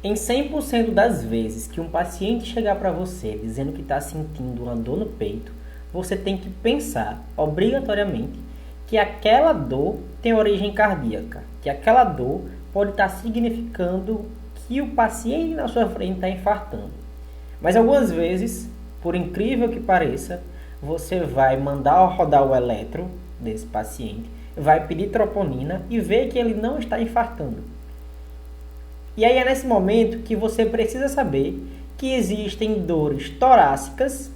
Em 100% das vezes que um paciente chegar para você dizendo que está sentindo uma dor no peito, você tem que pensar obrigatoriamente que aquela dor tem origem cardíaca, que aquela dor pode estar significando que o paciente na sua frente está infartando. Mas algumas vezes, por incrível que pareça, você vai mandar rodar o eletro desse paciente, vai pedir troponina e ver que ele não está infartando. E aí é nesse momento que você precisa saber que existem dores torácicas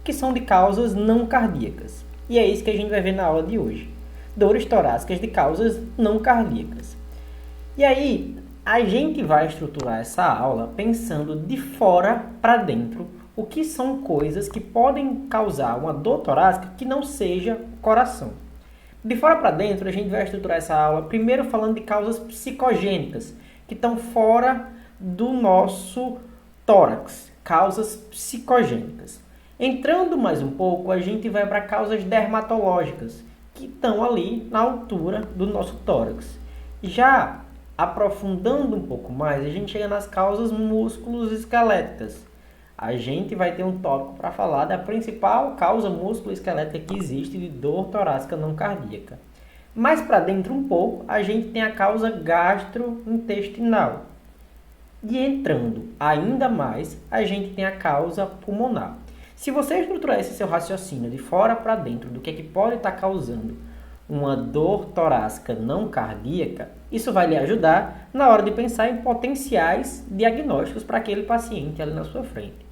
que são de causas não cardíacas. E é isso que a gente vai ver na aula de hoje. Dores torácicas de causas não cardíacas. E aí a gente vai estruturar essa aula pensando de fora para dentro o que são coisas que podem causar uma dor torácica que não seja o coração. De fora para dentro a gente vai estruturar essa aula primeiro falando de causas psicogênicas, que estão fora do nosso tórax, causas psicogênicas. Entrando mais um pouco, a gente vai para causas dermatológicas, que estão ali na altura do nosso tórax. Já aprofundando um pouco mais, a gente chega nas causas músculo-esqueléticas. A gente vai ter um tópico para falar da principal causa músculo-esquelética que existe de dor torácica não cardíaca. Mais para dentro um pouco, a gente tem a causa gastrointestinal. E entrando ainda mais, a gente tem a causa pulmonar. Se você estruturar esse seu raciocínio de fora para dentro do que é que pode estar causando uma dor torácica não cardíaca, isso vai lhe ajudar na hora de pensar em potenciais diagnósticos para aquele paciente ali na sua frente.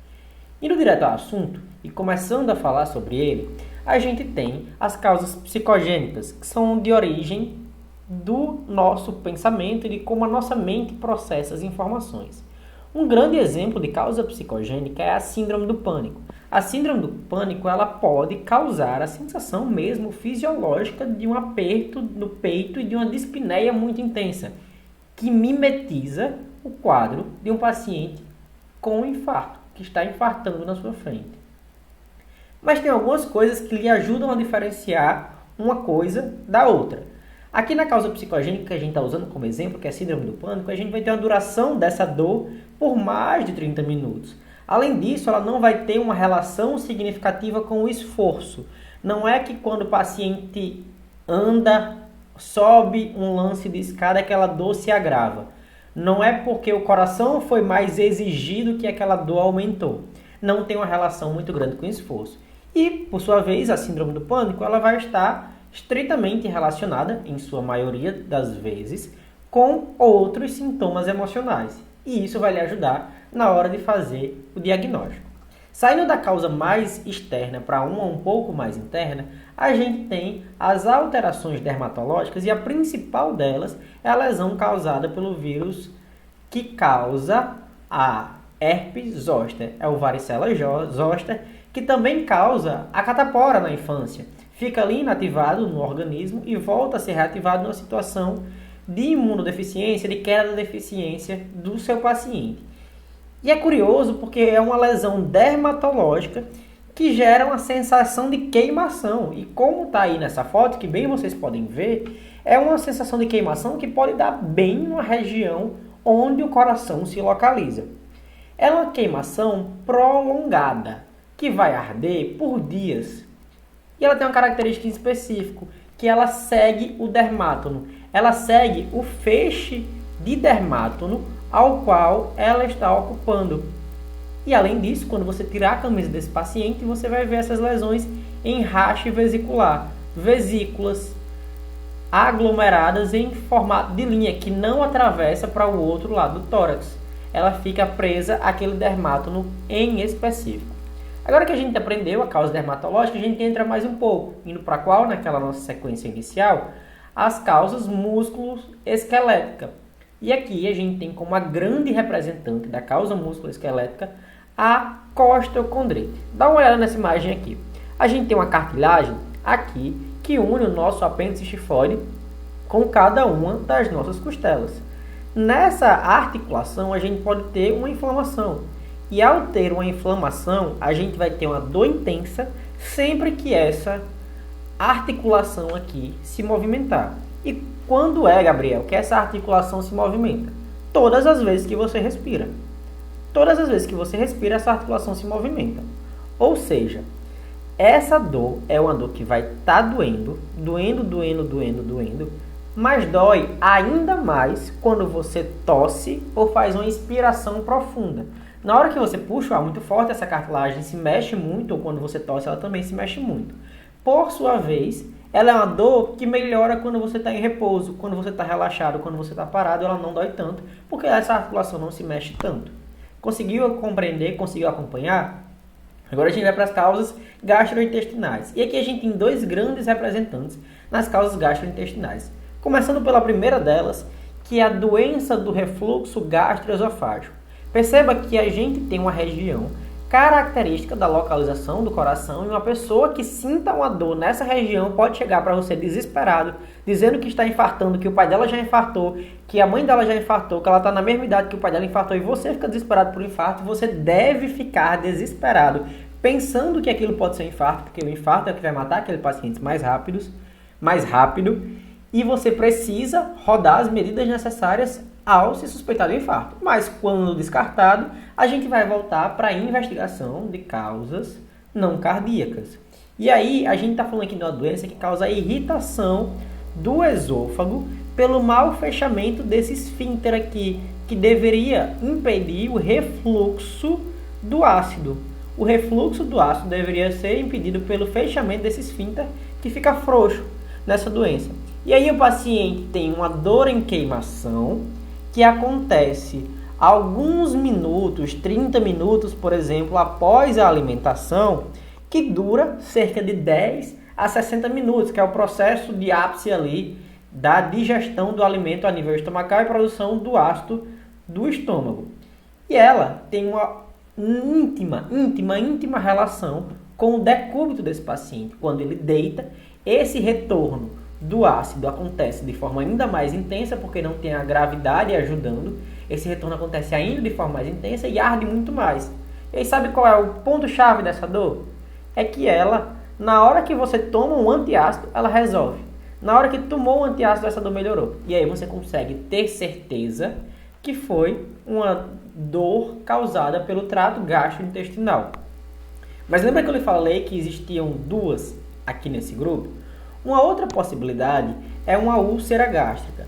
Indo direto ao assunto e começando a falar sobre ele, a gente tem as causas psicogênicas, que são de origem do nosso pensamento e de como a nossa mente processa as informações. Um grande exemplo de causa psicogênica é a síndrome do pânico. A síndrome do pânico ela pode causar a sensação mesmo fisiológica de um aperto no peito e de uma dispneia muito intensa, que mimetiza o quadro de um paciente com infarto, que está infartando na sua frente. Mas tem algumas coisas que lhe ajudam a diferenciar uma coisa da outra. Aqui na causa psicogênica que a gente está usando como exemplo, que é a síndrome do pânico, a gente vai ter uma duração dessa dor por mais de 30 minutos. Além disso, ela não vai ter uma relação significativa com o esforço. Não é que quando o paciente anda, sobe um lance de escada, aquela dor se agrava. Não é porque o coração foi mais exigido que aquela dor aumentou. Não tem uma relação muito grande com o esforço. E, por sua vez, a síndrome do pânico ela vai estar estritamente relacionada, em sua maioria das vezes, com outros sintomas emocionais. E isso vai lhe ajudar na hora de fazer o diagnóstico. Saindo da causa mais externa para uma um pouco mais interna, a gente tem as alterações dermatológicas e a principal delas é a lesão causada pelo vírus que causa a herpes zoster. É o varicela zoster, que também causa a catapora na infância. Fica ali inativado no organismo e volta a ser reativado numa situação de imunodeficiência, de queda da deficiência do seu paciente. E é curioso porque é uma lesão dermatológica que gera uma sensação de queimação. E como está aí nessa foto, que bem vocês podem ver, é uma sensação de queimação que pode dar bem numa região onde o coração se localiza. É uma queimação prolongada, que vai arder por dias. E ela tem uma característica específica, que ela segue o dermátono. Ela segue o feixe de dermátono ao qual ela está ocupando. E além disso, quando você tirar a camisa desse paciente, você vai ver essas lesões em rache vesicular. Vesículas aglomeradas em formato de linha, que não atravessa para o outro lado do tórax. Ela fica presa àquele dermátono em específico. Agora que a gente aprendeu a causa dermatológica, a gente entra mais um pouco, indo para qual, naquela nossa sequência inicial, as causas músculo-esquelética. E aqui a gente tem como a grande representante da causa músculo-esquelética a costeocondrite. Dá uma olhada nessa imagem aqui. A gente tem uma cartilagem aqui que une o nosso apêndice xifoide com cada uma das nossas costelas. Nessa articulação a gente pode ter uma inflamação. E ao ter uma inflamação, a gente vai ter uma dor intensa sempre que essa articulação aqui se movimentar. E quando é, Gabriel, que essa articulação se movimenta? todas as vezes que você respira. Todas as vezes que você respira, essa articulação se movimenta. Ou seja, essa dor é uma dor que vai estar doendo, mas dói ainda mais quando você tosse ou faz uma inspiração profunda. Na hora que você puxa o ar muito forte, essa cartilagem se mexe muito, ou quando você tosse, ela também se mexe muito. Por sua vez, ela é uma dor que melhora quando você está em repouso, quando você está relaxado, quando você está parado, ela não dói tanto, porque essa articulação não se mexe tanto. Conseguiu compreender? Conseguiu acompanhar? Agora a gente vai para as causas gastrointestinais. E aqui a gente tem dois grandes representantes nas causas gastrointestinais. Começando pela primeira delas, que é a doença do refluxo gastroesofágico. Perceba que a gente tem uma região característica da localização do coração, e uma pessoa que sinta uma dor nessa região pode chegar para você desesperado, dizendo que está infartando, que o pai dela já infartou, que a mãe dela já infartou, que ela está na mesma idade que o pai dela infartou, e você fica desesperado por infarto. Você deve ficar desesperado, pensando que aquilo pode ser infarto, porque o infarto é o que vai matar aqueles pacientes mais rápido, e você precisa rodar as medidas necessárias ao se suspeitar do infarto. Mas quando descartado, a gente vai voltar para a investigação de causas não cardíacas. E aí, a gente está falando aqui de uma doença que causa irritação do esôfago pelo mau fechamento desse esfíncter aqui, que deveria impedir o refluxo do ácido. O refluxo do ácido deveria ser impedido pelo fechamento desse esfíncter, que fica frouxo nessa doença. E aí o paciente tem uma dor em queimação, que acontece alguns minutos, 30 minutos, por exemplo, após a alimentação, que dura cerca de 10 a 60 minutos, que é o processo de ápice ali da digestão do alimento a nível estomacal e produção do ácido do estômago. E ela tem uma íntima relação com o decúbito desse paciente. Quando ele deita, esse retorno do ácido acontece de forma ainda mais intensa, porque não tem a gravidade ajudando. Esse retorno acontece ainda de forma mais intensa e arde muito mais. E aí, sabe qual é o ponto-chave dessa dor? É que ela, na hora que você toma um antiácido, ela resolve. Na hora que tomou um antiácido, essa dor melhorou. E aí você consegue ter certeza que foi uma dor causada pelo trato gastrointestinal. Mas lembra que eu lhe falei que existiam duas aqui nesse grupo? Uma outra possibilidade é uma úlcera gástrica.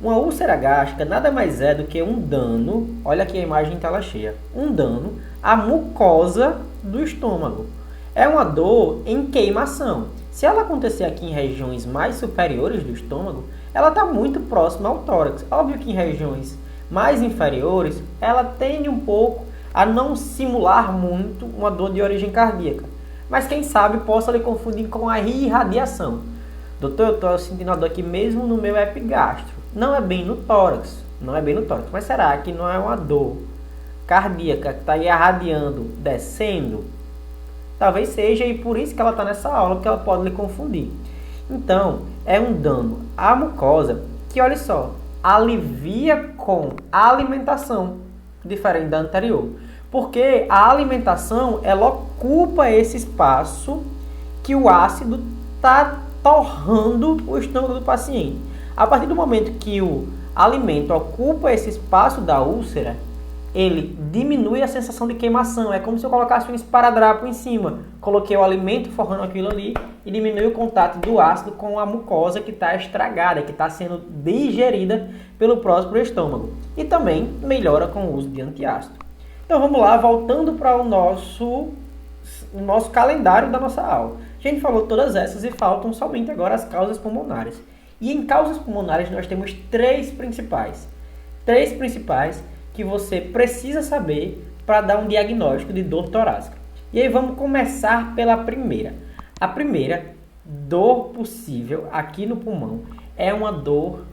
Uma úlcera gástrica nada mais é do que um dano, olha aqui a imagem em tela cheia, um dano à mucosa do estômago. É uma dor em queimação. Se ela acontecer aqui em regiões mais superiores do estômago, ela está muito próxima ao tórax. Óbvio que em regiões mais inferiores, ela tende um pouco a não simular muito uma dor de origem cardíaca. Mas quem sabe possa lhe confundir com a irradiação. Doutor, eu estou sentindo a dor aqui mesmo no meu epigastro. Não é bem no tórax, mas será que não é uma dor cardíaca que está irradiando, descendo? Talvez seja, e por isso que ela está nessa aula, porque ela pode lhe confundir. Então, é um dano à mucosa que, olha só, alivia com a alimentação, diferente da anterior. Porque a alimentação, ela ocupa esse espaço que o ácido está torrando o estômago do paciente. A partir do momento que o alimento ocupa esse espaço da úlcera, ele diminui a sensação de queimação. É como se eu colocasse um esparadrapo em cima. Coloquei o alimento forrando aquilo ali e diminui o contato do ácido com a mucosa que está estragada, que está sendo digerida pelo próprio estômago. E também melhora com o uso de antiácido. Então vamos lá, voltando para o nosso calendário da nossa aula. A gente falou todas essas e faltam somente agora as causas pulmonares. E em causas pulmonares nós temos três principais. Três principais que você precisa saber para dar um diagnóstico de dor torácica. E aí vamos começar pela primeira. A primeira dor possível aqui no pulmão é uma dor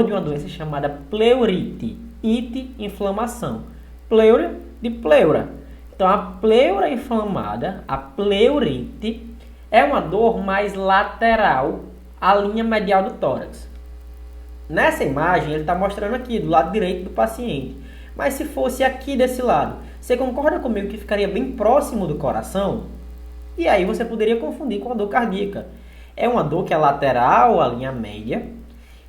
de uma doença chamada pleurite. Ite, inflamação. Pleura de pleura. Então a pleura inflamada, a pleurite, é uma dor mais lateral à linha medial do tórax. Nessa imagem ele está mostrando aqui do lado direito do paciente. Mas se fosse aqui desse lado, você concorda comigo que ficaria bem próximo do coração? E aí você poderia confundir com a dor cardíaca. É uma dor que é lateral à linha média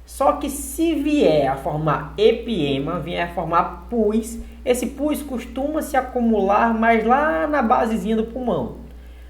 Só que se vier a formar epiema, vier a formar pus, esse pus costuma se acumular mais lá na basezinha do pulmão.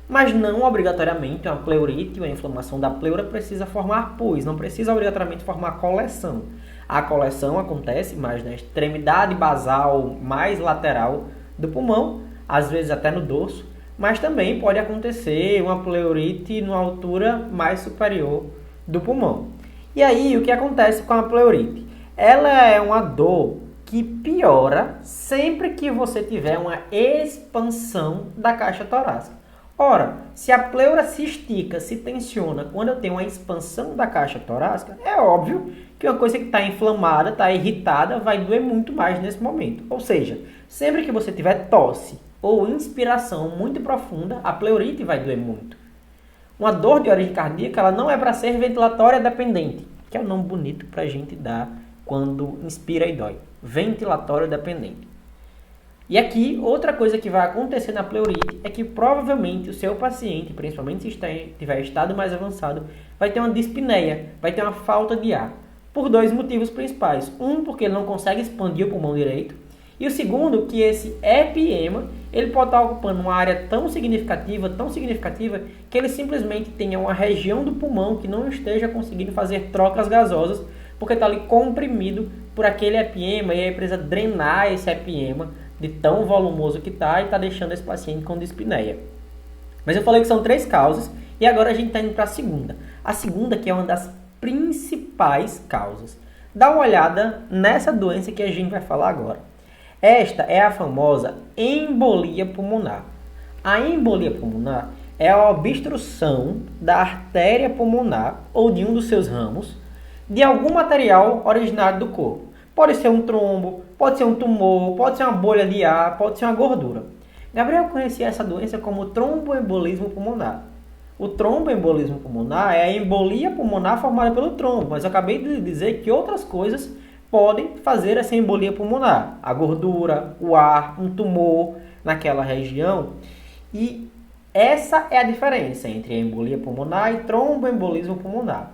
Mas não obrigatoriamente uma pleurite, uma inflamação da pleura precisa formar pus, não precisa obrigatoriamente formar coleção. A coleção acontece mais na extremidade basal mais lateral do pulmão, às vezes até no dorso, mas também pode acontecer uma pleurite numa altura mais superior do pulmão. E aí, o que acontece com a pleurite? Ela é uma dor que piora sempre que você tiver uma expansão da caixa torácica. Ora, se a pleura se estica, se tensiona quando eu tenho uma expansão da caixa torácica, é óbvio que uma coisa que está inflamada, está irritada, vai doer muito mais nesse momento. Ou seja, sempre que você tiver tosse ou inspiração muito profunda, a pleurite vai doer muito. Uma dor de origem cardíaca ela não é para ser ventilatória dependente, que é o nome bonito para a gente dar quando inspira e dói. Ventilatório dependente. E aqui, outra coisa que vai acontecer na pleurite é que provavelmente o seu paciente, principalmente se tiver estado mais avançado, vai ter uma dispneia, vai ter uma falta de ar. Por dois motivos principais. Um, porque ele não consegue expandir o pulmão direito. E o segundo, que esse epiema, ele pode estar ocupando uma área tão significativa, que ele simplesmente tenha uma região do pulmão que não esteja conseguindo fazer trocas gasosas, porque está ali comprimido por aquele epiema, e aí precisa drenar esse epiema de tão volumoso que está e está deixando esse paciente com dispneia. Mas eu falei que são 3 causas e agora a gente está indo para a segunda. A segunda que é uma das principais causas. Dá uma olhada nessa doença que a gente vai falar agora. Esta é a famosa embolia pulmonar. A embolia pulmonar é a obstrução da artéria pulmonar ou de um dos seus ramos de algum material originário do corpo. Pode ser um trombo, pode ser um tumor, pode ser uma bolha de ar, pode ser uma gordura. Gabriel conhecia essa doença como tromboembolismo pulmonar. O tromboembolismo pulmonar é a embolia pulmonar formada pelo trombo, mas eu acabei de dizer que outras coisas podem fazer essa embolia pulmonar. A gordura, o ar, um tumor naquela região. E essa é a diferença entre a embolia pulmonar e tromboembolismo pulmonar.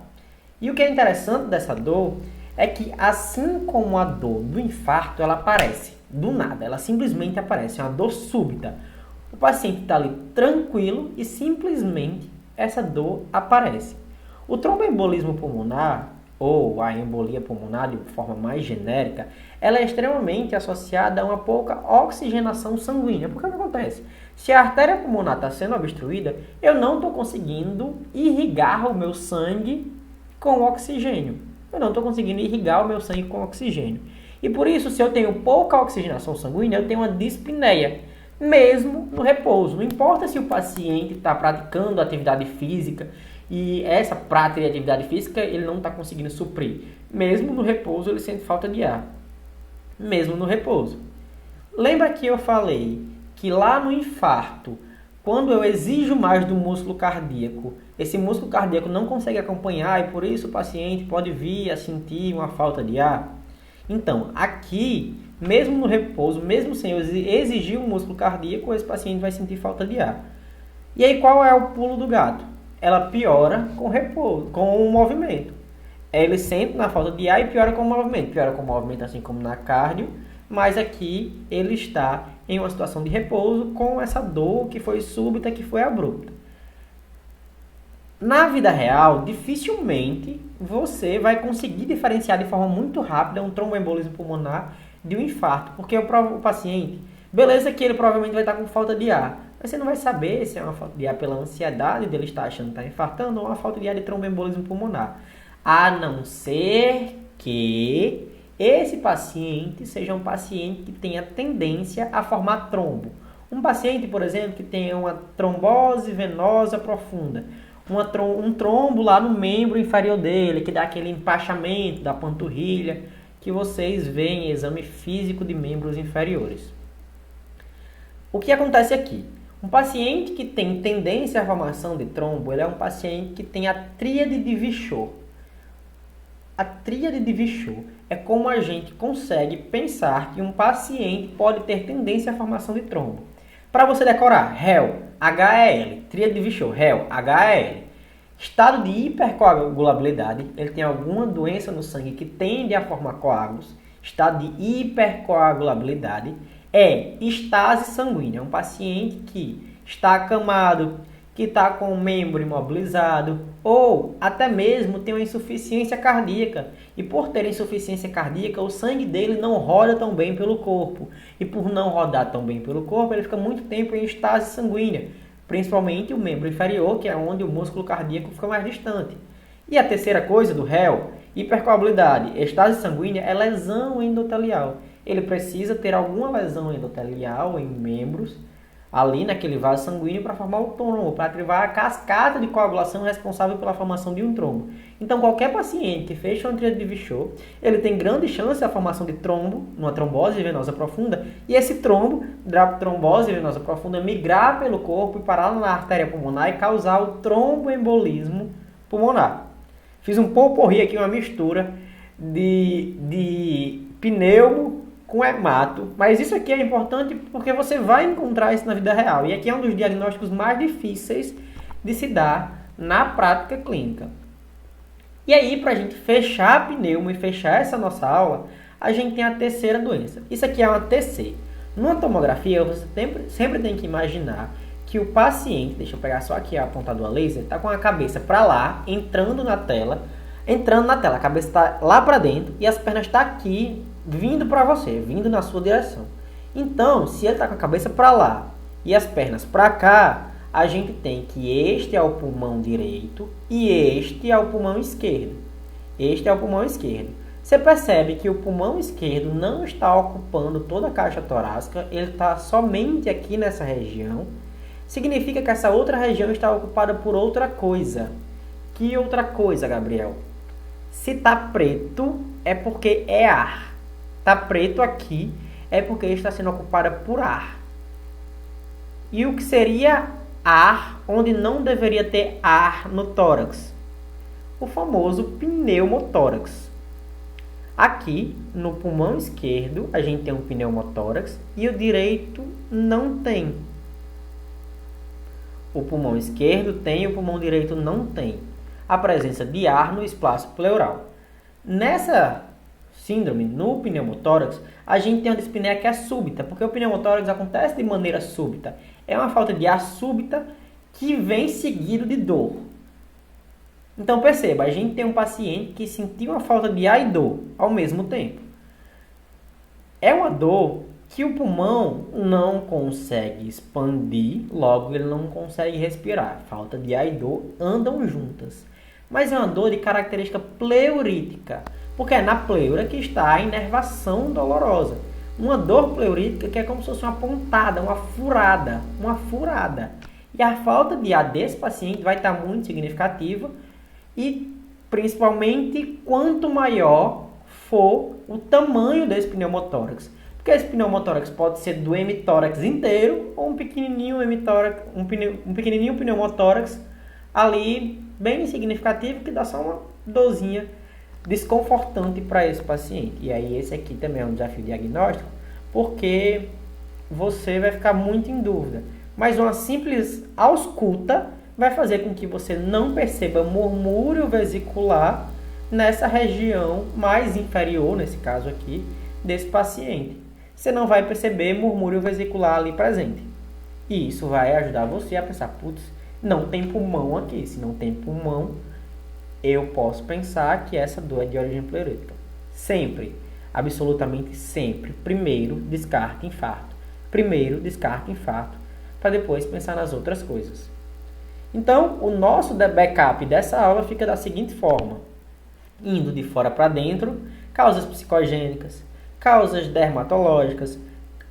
E o que é interessante dessa dor é que, assim como a dor do infarto, ela aparece do nada, ela simplesmente aparece, é uma dor súbita. O paciente está ali tranquilo e simplesmente essa dor aparece. O tromboembolismo pulmonar, ou a embolia pulmonar de forma mais genérica, ela é extremamente associada a uma pouca oxigenação sanguínea. Porque o que acontece? Se a artéria pulmonar está sendo obstruída, eu não estou conseguindo irrigar o meu sangue com oxigênio. Eu não estou conseguindo irrigar o meu sangue com oxigênio. E por isso, se eu tenho pouca oxigenação sanguínea, eu tenho uma dispneia, mesmo no repouso. Não importa se o paciente está praticando atividade física e essa prática de atividade física ele não está conseguindo suprir. Mesmo no repouso, ele sente falta de ar. Mesmo no repouso. Lembra que eu falei que lá no infarto, quando eu exijo mais do músculo cardíaco, esse músculo cardíaco não consegue acompanhar e por isso o paciente pode vir a sentir uma falta de ar? Então, aqui, mesmo no repouso, mesmo sem eu exigir um músculo cardíaco, esse paciente vai sentir falta de ar. E aí, qual é o pulo do gato? Ela piora com repouso, com o movimento. Ele sente na falta de ar e piora com o movimento. Piora com o movimento assim como na cardio, mas aqui ele está em uma situação de repouso com essa dor que foi súbita, que foi abrupta. Na vida real, dificilmente você vai conseguir diferenciar de forma muito rápida um tromboembolismo pulmonar de um infarto, porque o paciente, beleza que ele provavelmente vai estar com falta de ar, mas você não vai saber se é uma falta de ar pela ansiedade dele estar achando que está infartando ou uma falta de ar de tromboembolismo pulmonar, a não ser que esse paciente seja um paciente que tenha tendência a formar trombo. Um paciente, por exemplo, que tenha uma trombose venosa profunda, um trombo lá no membro inferior dele, que dá aquele empachamento da panturrilha que vocês veem em exame físico de membros inferiores. O que acontece aqui? Um paciente que tem tendência à formação de trombo, ele é um paciente que tem a tríade de Virchow. A tríade de Virchow é como a gente consegue pensar que um paciente pode ter tendência à formação de trombo. Para você decorar, HEL, H-E-L, tríade de Virchow, HEL, H-E-L. Estado de hipercoagulabilidade, ele tem alguma doença no sangue que tende a formar coágulos. Estado de hipercoagulabilidade é estase sanguínea, um paciente que está acamado, que está com o membro imobilizado ou até mesmo tem uma insuficiência cardíaca. E por ter insuficiência cardíaca, o sangue dele não roda tão bem pelo corpo. E por não rodar tão bem pelo corpo, ele fica muito tempo em estase sanguínea, principalmente o membro inferior, que é onde o músculo cardíaco fica mais distante. E a terceira coisa do réu, hipercoagulabilidade, estase sanguínea, é lesão endotelial. Ele precisa ter alguma lesão endotelial em membros, ali naquele vaso sanguíneo, para formar o trombo, para ativar a cascata de coagulação responsável pela formação de um trombo. Então, qualquer paciente que fez uma tríade de Vichot, ele tem grande chance da formação de trombo, numa trombose venosa profunda, e esse trombo, da trombose venosa profunda, migrar pelo corpo e parar na artéria pulmonar e causar o tromboembolismo pulmonar. Fiz um potpourri aqui, uma mistura de pneumo com hemato, mas isso aqui é importante porque você vai encontrar isso na vida real. E aqui é um dos diagnósticos mais difíceis de se dar na prática clínica. E aí, para a gente fechar a pneumo e fechar essa nossa aula, a gente tem a terceira doença. Isso aqui é uma TC. Numa tomografia, você sempre tem que imaginar que o paciente, deixa eu pegar só aqui a apontador a laser, está com a cabeça para lá, entrando na tela, a cabeça está lá para dentro e as pernas estão aqui, vindo para você, vindo na sua direção. Então, se ele está com a cabeça para lá e as pernas para cá, a gente tem que este é o pulmão direito e este é o pulmão esquerdo. Este é o pulmão esquerdo. Você percebe que o pulmão esquerdo não está ocupando toda a caixa torácica, ele está somente aqui nessa região. Significa que essa outra região está ocupada por outra coisa. Que outra coisa, Gabriel? Se está preto, é porque é ar. Está preto aqui, é porque está sendo ocupada por ar. E o que seria ar, onde não deveria ter ar no tórax? O famoso pneumotórax. Aqui, no pulmão esquerdo, a gente tem um pneumotórax e o direito não tem. O pulmão esquerdo tem, o pulmão direito não tem. A presença de ar no espaço pleural. Nessa síndrome, no pneumotórax, a gente tem uma dispneia que é súbita, porque o pneumotórax acontece de maneira súbita. É uma falta de ar súbita que vem seguido de dor. Então perceba, a gente tem um paciente que sentiu uma falta de ar e dor ao mesmo tempo. É uma dor que o pulmão não consegue expandir, logo ele não consegue respirar. Falta de ar e dor andam juntas. Mas é uma dor de característica pleurítica, porque é na pleura que está a inervação dolorosa. Uma dor pleurítica que é como se fosse uma pontada, uma furada. E a falta de ar desse paciente vai estar muito significativa e principalmente quanto maior for o tamanho desse pneumotórax. Porque esse pneumotórax pode ser do hemitórax inteiro ou um pequenininho pequenininho pneumotórax ali bem significativo que dá só uma dorzinha desconfortante para esse paciente. E aí esse aqui também é um desafio diagnóstico, porque você vai ficar muito em dúvida. Mas uma simples ausculta vai fazer com que você não perceba murmúrio vesicular nessa região mais inferior, nesse caso aqui, desse paciente. Você não vai perceber murmúrio vesicular ali presente. E isso vai ajudar você a pensar, putz, não tem pulmão aqui. Se não tem pulmão, eu posso pensar que essa dor é de origem pleurítica. Sempre, absolutamente sempre, primeiro descarte infarto. Para depois pensar nas outras coisas. Então, o nosso backup dessa aula fica da seguinte forma. Indo de fora para dentro, causas psicogênicas, causas dermatológicas,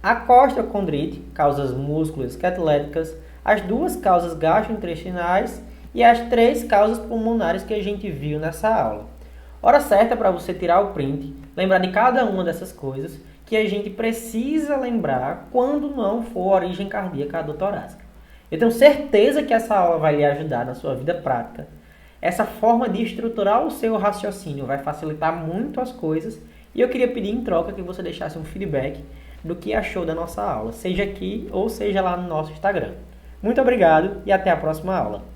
a costeocondrite, causas músculo-esqueléticas, as duas causas gastrointestinais e as 3 causas pulmonares que a gente viu nessa aula. Hora certa para você tirar o print, lembrar de cada uma dessas coisas que a gente precisa lembrar quando não for origem cardíaca do torácica. Eu tenho certeza que essa aula vai lhe ajudar na sua vida prática. Essa forma de estruturar o seu raciocínio vai facilitar muito as coisas e eu queria pedir em troca que você deixasse um feedback do que achou da nossa aula, seja aqui ou seja lá no nosso Instagram. Muito obrigado e até a próxima aula.